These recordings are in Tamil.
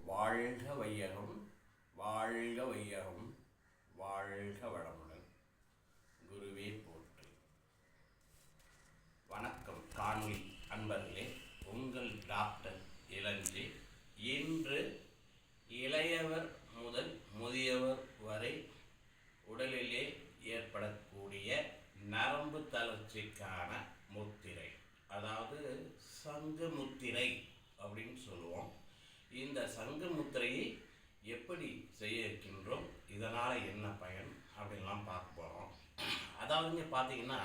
வாழ்க வையகம், வாழ்க வையகம், வாழ்க வளமுடன். குருவே போற்றி. வணக்கம் காணொளி அன்பர்களே, உங்கள் டாக்டர் இளஞ்சி. இன்று இளையவர் முதல் முதியவர் வரை உடலிலே ஏற்படக்கூடிய நரம்பு தளர்ச்சிக்கான முத்திரை, அதாவது சங்கு முத்திரை அப்படின்னு சொல்லுவோம். இந்த சங்கு முத்திரையை எப்படி செய்ய இருக்கின்றோம், இதனால் என்ன பயன் அப்படின்லாம் பார்க்க போகிறோம். அதாவது இங்கே பார்த்தீங்கன்னா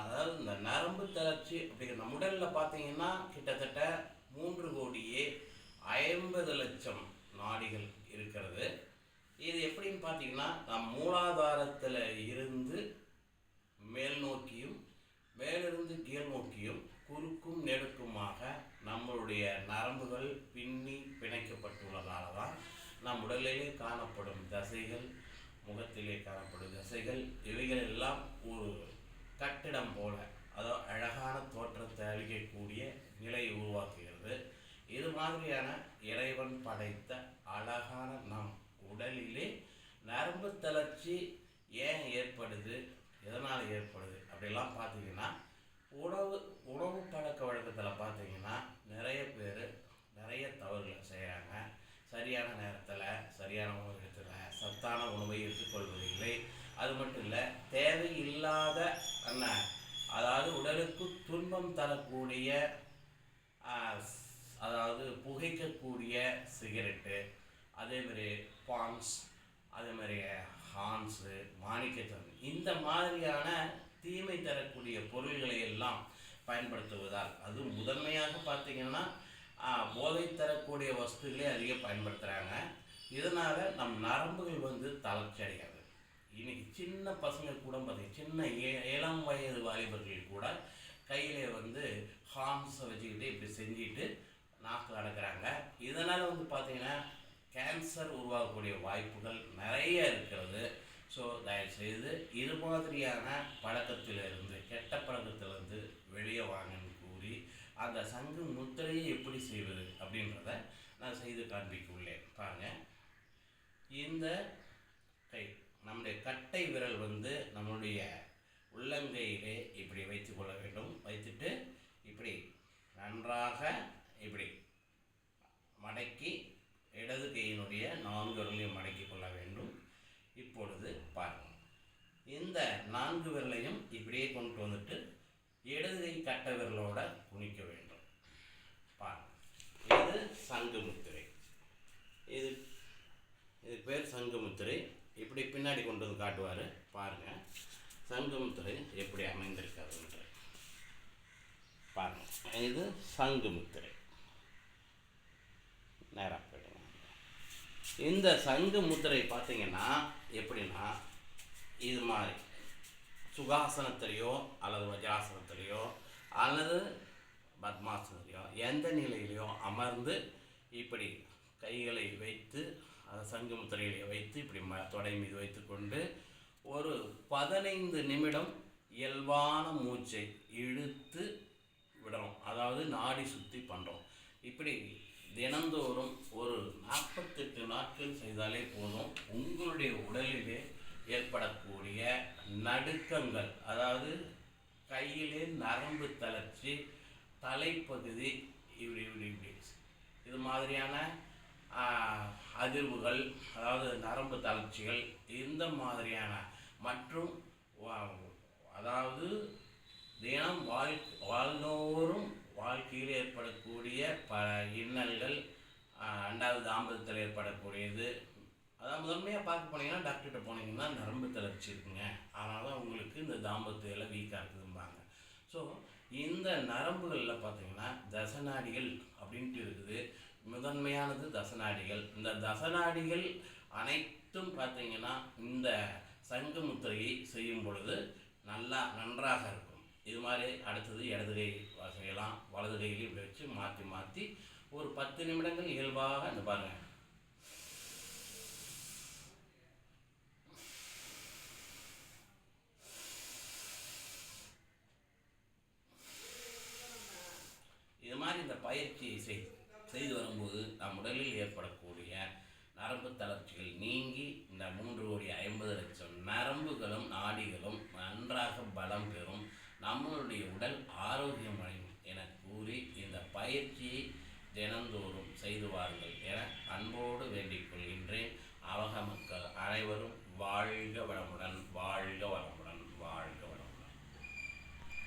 அதாவது இந்த நரம்பு தளர்ச்சி அப்படிங்கிற நம்ம உடலில் பார்த்தீங்கன்னா கிட்டத்தட்ட 3,50,00,000 நாடிகள் இருக்கிறது. இது எப்படின்னு பார்த்தீங்கன்னா, நம் மூலாதாரத்தில் இருந்து மேல் நோக்கியும் மேலிருந்து கீழ் நோக்கியும் குறுக்கும் நெடுக்குமாக நம்மளுடைய நரம்புகள் பின்னி பிணைக்கப்பட்டுள்ளதால தான் நம் உடலிலே காணப்படும் தசைகள், முகத்திலே காணப்படும் தசைகள், இவைகள் எல்லாம் ஒரு கட்டிடம் போல, அதாவது அழகான தோற்றத்தை அளிக்கக்கூடிய நிலையை உருவாக்குகிறது. இது மாதிரியான இறைவன் படைத்த அழகான நம் உடலிலே நரம்பு தளர்ச்சி ஏன் ஏற்படுது, எதனால் ஏற்படுது அப்படிலாம் பார்த்தீங்கன்னா, உணவு பழக்க வழக்கத்தில் பார்த்தீங்கன்னா நிறைய பேர் நிறைய தவறுகளை செய்கிறாங்க. சரியான நேரத்தில் சரியான உணவு சத்தான உணவை எடுத்துக்கொள்வதில்லை. அது மட்டும் இல்லை, தேவையில்லாத அதாவது உடலுக்கு துன்பம் தரக்கூடிய அதாவது புகைக்கக்கூடிய சிகரெட்டு, அதேமாதிரி பான்ஸ், அதேமாதிரி ஹான்ஸு, மாணிக்கச்சந்து, இந்த மாதிரியான தீமை தரக்கூடிய பொருள்களை எல்லாம் பயன்படுத்துவதால், அது முதன்மையாக பார்த்தீங்கன்னா போதை தரக்கூடிய வஸ்துகளே அதிகம் பயன்படுத்துகிறாங்க. இதனால் நம் நரம்புகள் தளர்ச்சி அடையாது. இன்னைக்கு சின்ன பசங்க கூட பார்த்தீங்கன்னா, சின்ன இளம் வயது வாலிபர்கள் கூட கையிலே ஹார்ன்ஸை வச்சுக்கிட்டு இப்படி செஞ்சுட்டு நாக்கு அடக்கிறாங்க. இதனால் பார்த்தீங்கன்னா கேன்சர் உருவாகக்கூடிய வாய்ப்புகள் நிறைய இருக்கிறது. ஸோ தயவுசெய்து இது மாதிரியான பழக்கத்திலிருந்து, கெட்ட பழக்கத்திலிருந்து வெளியே வாங்கன்னு கூறி, அந்த சங்கு முத்திரையை எப்படி செய்வது அப்படின்றத நான் செய்து காண்பிக்க உள்ளேன். பாருங்கள், இந்த கை, நம்முடைய கட்டை விரல் நம்மளுடைய உள்ளங்கையிலே இப்படி வைத்து கொள்ள வேண்டும். வைத்துட்டு இப்படி நன்றாக இப்படி மடக்கி இடது கையினுடைய 4 விரலையும் மடக்கி கொள்ள வேண்டும். இப்பொழுது பாருங்கள், இந்த 4 விரலையும் இப்படியே கொண்டு வந்துட்டு இடது கை கட்டை விரலோட குனிக்க வேண்டும். பாருங்கள், இது சங்கு முத்திரை. இது பேர் சங்கு முத்திரை. இப்படி பின்னாடி கொண்டு வந்து காட்டுவார். பாருங்கள், சங்கு முத்திரை எப்படி அமைந்திருக்காதுன்ற பாருங்கள். இது சங்கு முத்திரை. நேராக போய்டுங்க. இந்த சங்கு முத்திரை பார்த்தீங்கன்னா எப்படின்னா, இது மாதிரி சுகாசனத்திலையோ அல்லது வஜ்ராசனத்திலையோ அல்லது பத்மாசனத்திலையோ எந்த நிலையிலையோ அமர்ந்து இப்படி கைகளை வைத்து சங்கு முத்திரைகளை வைத்து இப்படி தொடை மீது வைத்து கொண்டு ஒரு 15 நிமிடம் இயல்பான மூச்சை இழுத்து விடணும். அதாவது நாடி சுற்றி பண்ணுறோம். இப்படி தினந்தோறும் ஒரு 48 நாட்கள் செய்தாலே போதும். உங்களுடைய உடலிலே ஏற்படக்கூடிய நடுக்கங்கள், அதாவது கையிலே நரம்பு தளர்ச்சி, தலைப்பகுதி இப்படி இப்படி இப்படி இது மாதிரியான அதிர்வுகள், அதாவது நரம்பு தளர்ச்சிகள், இந்த மாதிரியான மற்றும் அதாவது தினம் வாழ்ந்தோறும் வாழ்க்கையில் ஏற்படக்கூடிய பல இன்னல்கள், 2வது தாம்பத்தியத்தில் ஏற்படக்கூடியது. அதாவது முதன்மையாக பார்க்க போனீங்கன்னா, டாக்டர்கிட்ட போனீங்கன்னா நரம்பு தளர்ச்சி இருக்குங்க, அதனால தான் உங்களுக்கு இந்த தாம்பத்தியில் வீக்காக இருக்குதும்பாங்க. ஸோ இந்த நரம்புகளில் பார்த்தீங்கன்னா தசநாடிகள் அப்படின்ட்டு இருக்குது. முதன்மையானது தசநாடிகள். இந்த தசநாடிகள் அனைத்தும் பார்த்தீங்கன்னா இந்த சங்கு முத்திரையை செய்யும் பொழுது நன்றாக இருக்கும். இது மாதிரி அடுத்தது இடது கை செய்யலாம். வலது கையில் இப்படி வச்சு மாற்றி மாற்றி ஒரு 10 நிமிடங்கள் இயல்பாக இந்த பாருங்கள். இது மாதிரி இந்த பயிற்சியை செய்து வரும்போது போது நம் உடலில் ஏற்படக்கூடிய நரம்பு தளர்ச்சிகள் நீங்கி இந்த 3,50,00,000 நரம்புகளும் நாடிகளும் நன்றாக பலம் பெறும், நம்மளுடைய உடல் ஆரோக்கியமடையும் என கூறி இந்த பயிற்சியை தினந்தோறும் செய்து வாருங்கள் என அன்போடு வேண்டிக்